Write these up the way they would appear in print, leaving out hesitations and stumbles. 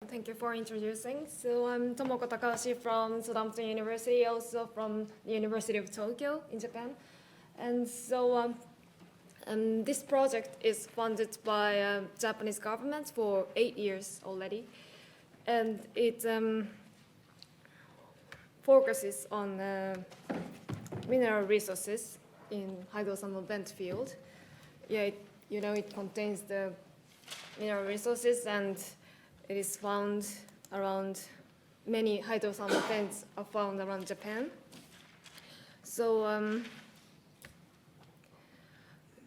Thank you for introducing. So I'm Tomoko Takahashi from Southampton University, also from the University of Tokyo in Japan. And so this project is funded by Japanese government for 8 years already. And it focuses on mineral resources in hydrothermal vent field. Yeah, it contains the mineral resources, and it is found around, many hydrothermal vents are found around Japan. So,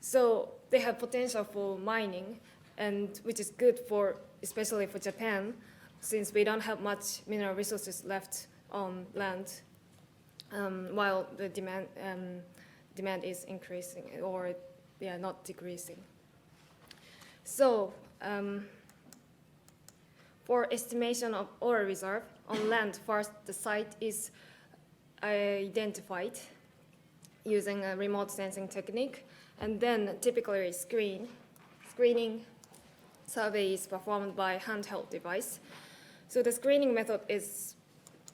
so they have potential for mining, and which is good for, especially for Japan, since we don't have much mineral resources left on land, while the demand is increasing, or not decreasing. So for estimation of oil reserve on land, first the site is identified using a remote sensing technique, and then typically screening survey is performed by handheld device. So the screening method is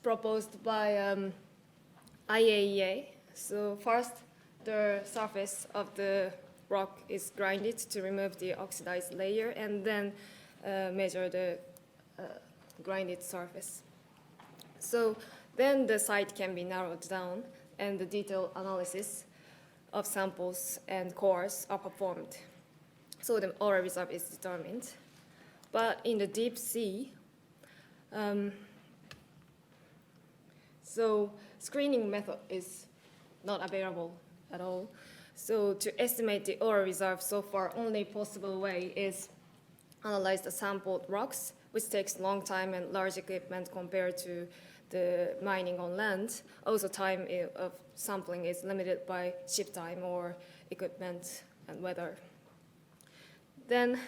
proposed by IAEA. So first, the surface of the rock is grinded to remove the oxidized layer, and then measure the grinded surface. So then the site can be narrowed down, and the detailed analysis of samples and cores are performed. So the oil reserve is determined. But in the deep sea, so screening method is not available at all. So to estimate the oil reserve, so far only possible way is analyze the sampled rocks, which takes a long time and large equipment compared to the mining on land. Also, time of sampling is limited by ship time or equipment and weather. Then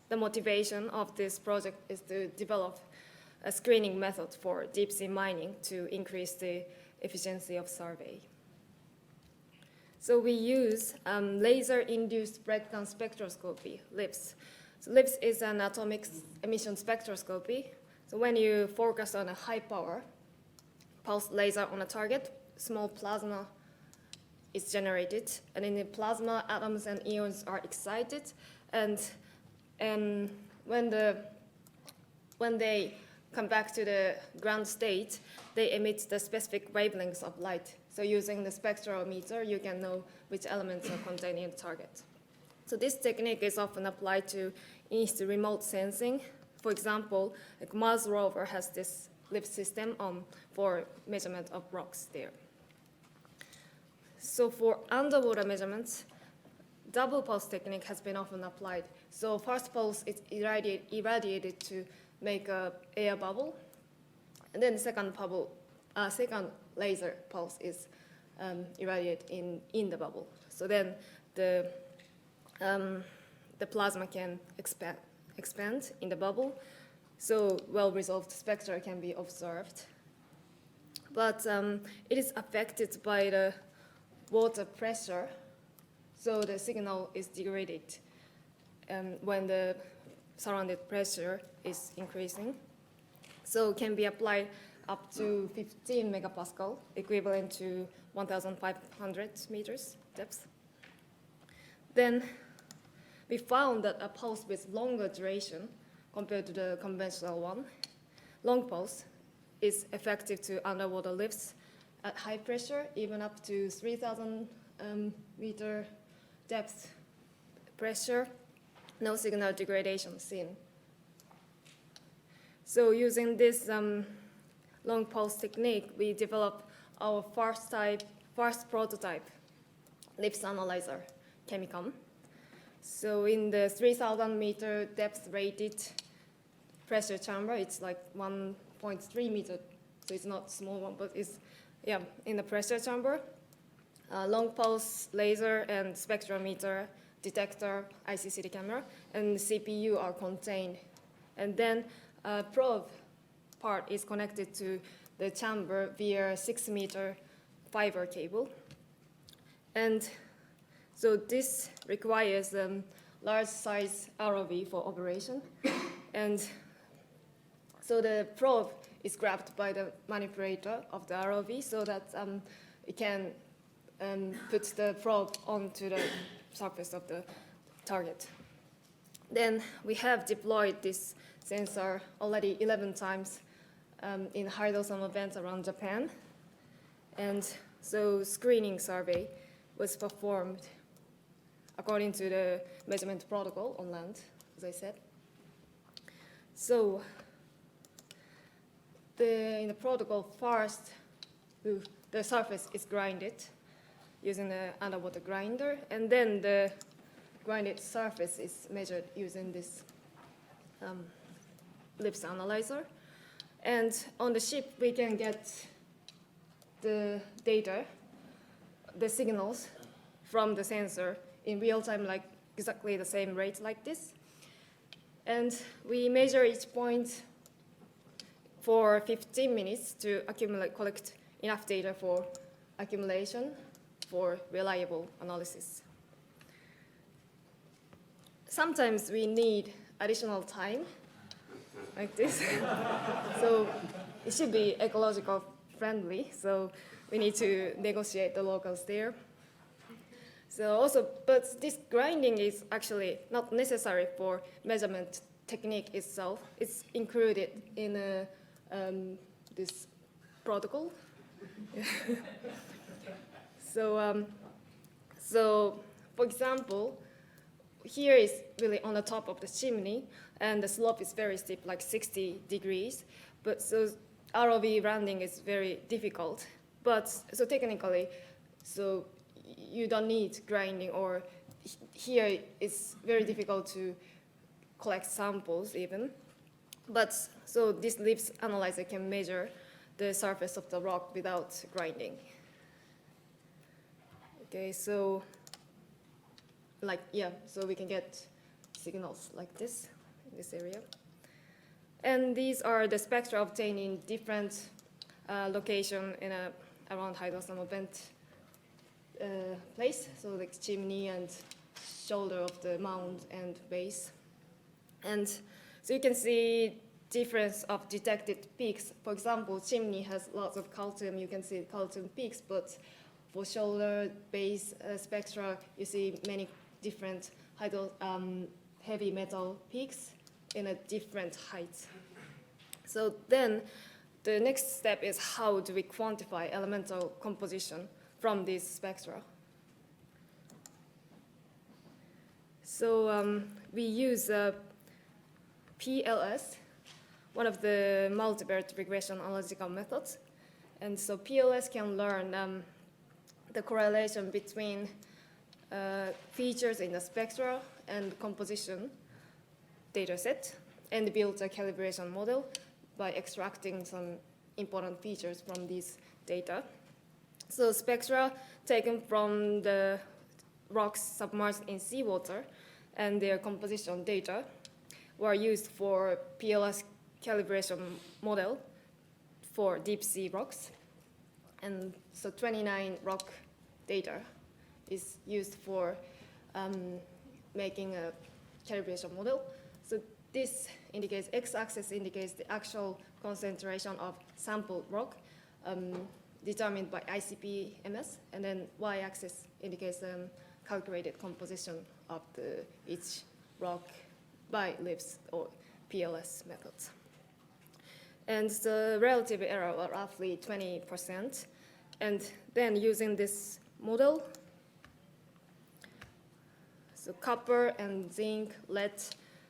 the motivation of this project is to develop a screening method for deep sea mining to increase the efficiency of survey. So we use laser-induced breakdown spectroscopy, LIBS. So LIBS is an atomic emission spectroscopy. So when you focus on a high-power pulse laser on a target, small plasma is generated, and in the plasma, atoms and ions are excited, and when they come back to the ground state, they emit the specific wavelengths of light. So using the spectrometer, you can know which elements are contained in the target. So this technique is often applied to remote sensing. For example, like Mars rover has this LIBS system for measurement of rocks there. So for underwater measurements, double pulse technique has been often applied. So first pulse is irradiated to make an air bubble, and then the second laser pulse is irradiated in the bubble. So then the plasma can expand in the bubble, so well-resolved spectra can be observed. But it is affected by the water pressure, so the signal is degraded when the surrounded pressure is increasing. So can be applied up to 15 megapascal, equivalent to 1,500 meters depth. Then we found that a pulse with longer duration compared to the conventional one, long pulse, is effective to underwater lifts at high pressure, even up to 3,000 meter depth pressure. No signal degradation seen. So using this long pulse technique, we developed our first prototype LIBS analyzer, Chemicom. So in the 3,000 meter depth rated pressure chamber, it's like 1.3 meter, so it's not a small one, but it's in the pressure chamber. Long pulse laser and spectrometer, detector, ICCD camera, and the CPU are contained. And then a probe part is connected to the chamber via 6-meter fiber cable. And so this requires large size ROV for operation. And So the probe is grabbed by the manipulator of the ROV so that it can put the probe onto the surface of the target. Then we have deployed this sensor already 11 times in hydrothermal events around Japan. And so screening survey was performed according to the measurement protocol on land, as I said. So in the protocol, first, the surface is grinded using the underwater grinder, and then the grinded surface is measured using this LIBS analyzer. And on the ship, we can get the data, the signals from the sensor in real time, like exactly the same rate like this. And we measure each point for 15 minutes to collect enough data for accumulation for reliable analysis. Sometimes we need additional time, like this. So it should be ecological friendly, so we need to negotiate the locals there. So also, but this grinding is actually not necessary for measurement technique itself. It's included in this protocol. So for example, here is really on the top of the chimney, and the slope is very steep, like 60 degrees. But so ROV landing is very difficult. But so technically, so you don't need grinding, or here it's very difficult to collect samples even. But so this LIBS analyzer can measure the surface of the rock without grinding. Okay, so so we can get signals like this in this area. And these are the spectra obtained in different location in around hydrothermal vent place, so like chimney and shoulder of the mound and base. And so you can see difference of detected peaks. For example, chimney has lots of calcium, you can see calcium peaks, but for shoulder, base spectra, you see many different heavy metal peaks in a different height. So then the next step is how do we quantify elemental composition from these spectra. So we use PLS, one of the multivariate regression analytical methods. And so PLS can learn the correlation between features in the spectra and composition data set and build a calibration model by extracting some important features from these data. So spectra taken from the rocks submerged in seawater and their composition data were used for PLS calibration model for deep sea rocks. And so 29 rock data is used for making a calibration model. So this indicates, x-axis indicates the actual concentration of sampled rock determined by ICP-MS, and then y-axis indicates the calculated composition of each rock by LIBS or PLS methods. And the relative error was roughly 20%. And then using this model, so copper and zinc, lead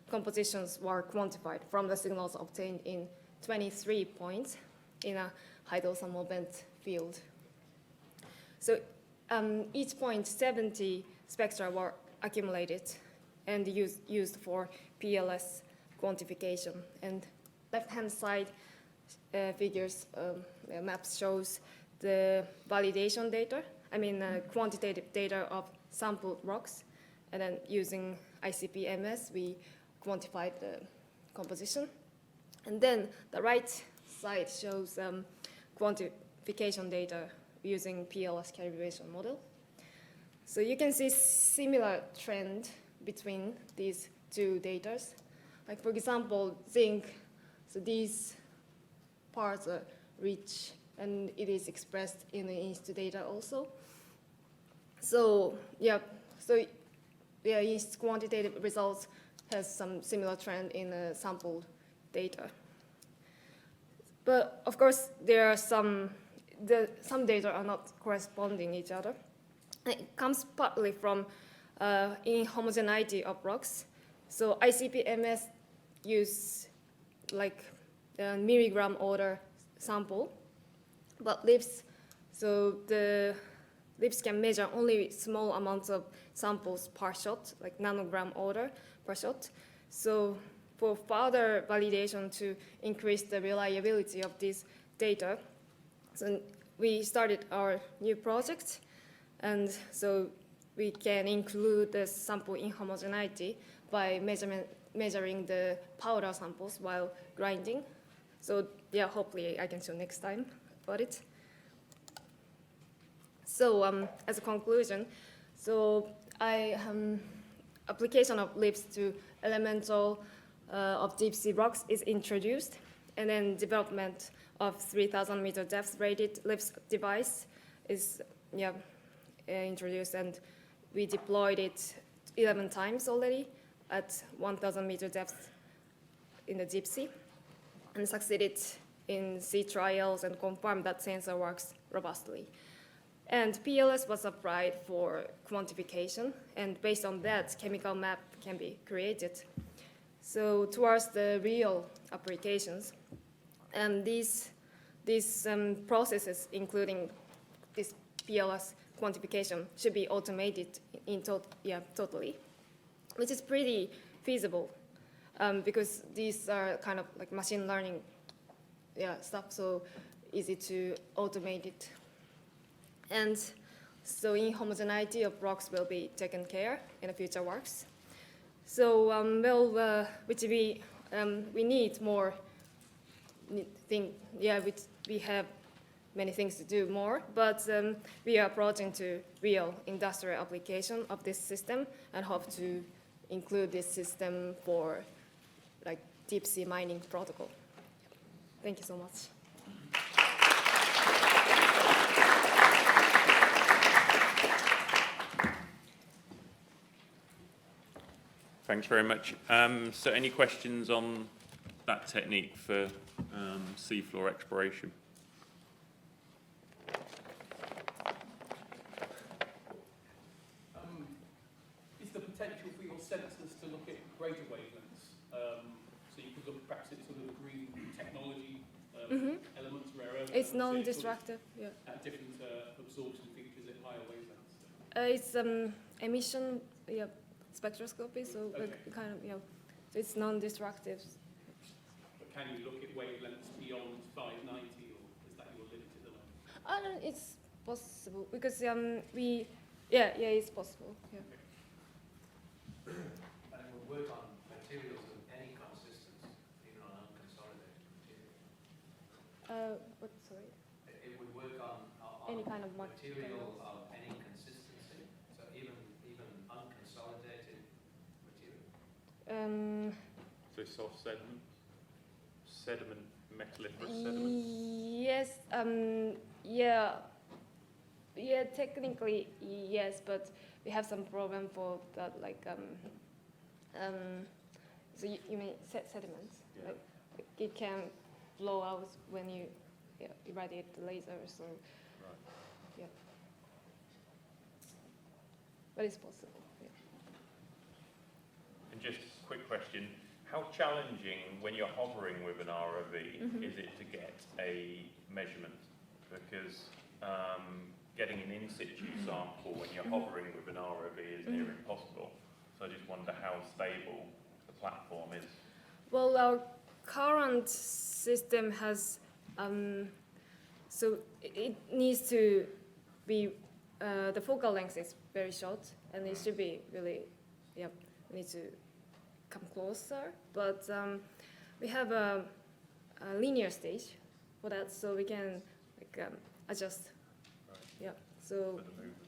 compositions were quantified from the signals obtained in 23 points in a hydrothermal vent field. So each point, 70 spectra were accumulated and used for PLS quantification. And left-hand side figures, maps shows the validation data, quantitative data of sampled rocks. And then using ICP-MS, we quantified the composition. And then the right side shows quantification data using PLS calibration model. So you can see similar trend between these two data. Like for example, zinc So these parts are rich, and it is expressed in the INSTITU data also. So its quantitative results has some similar trend in the sampled data. But of course, there are some data are not corresponding each other. It comes partly from inhomogeneity of rocks. So ICP-MS use like a milligram order sample, but LIBS, so the LIBS can measure only small amounts of samples per shot, like nanogram order per shot. So for further validation to increase the reliability of this data, so we started our new project, and so we can include the sample inhomogeneity by measuring the powder samples while grinding. So yeah, hopefully I can show next time about it. So as a conclusion, so application of LIBS to elemental of deep sea rocks is introduced, and then development of 3,000 meter depth rated LIBS device is introduced, and we deployed it 11 times already at 1,000 meter depth in the deep sea, and succeeded in sea trials and confirmed that sensor works robustly. And PLS was applied for quantification, and based on that, chemical map can be created. So towards the real applications, and these processes, including this PLS quantification, should be automated totally, which is pretty feasible because these are kind of like machine learning stuff, so easy to automate it. And so inhomogeneity of rocks will be taken care in the future works. So we need more we have many things to do more, but we are approaching to real industrial application of this system and hope to include this system for like deep sea mining protocol. Thank you so much. Thanks very much. So any questions on that technique for seafloor exploration? Is the potential for your sensors to look at greater wavelengths? So you could look perhaps at sort of green technology elements, rare earth. It's non-destructive, at different absorption features at higher wavelengths? It's emission spectroscopy, so Okay. kind of so it's non-destructive. But can you look at wavelengths beyond 590, or is that your limit at the moment? It's possible because it's possible. Yeah. And it would work on materials of any consistency, even on unconsolidated material. What? Sorry. It would work on Any kind of material of any consistency, so even unconsolidated material. So soft sediment, metalliferous sediment? Yes. Technically yes, but we have some problem for that. Like so you mean sediments? Yeah. Like it can blow out when you irradiate the laser. So Right. but it's possible. Yeah. And just a quick question, how challenging when you're hovering with an ROV is it to get a measurement? Because getting an in situ sample when you're hovering with an ROV is near impossible. So I just wonder how stable the platform is. Well, our current system has, so it needs to be, the focal length is very short, and it should be really, we need to come closer. But we have a linear stage for that, so we can like, adjust. Right. So For the movement.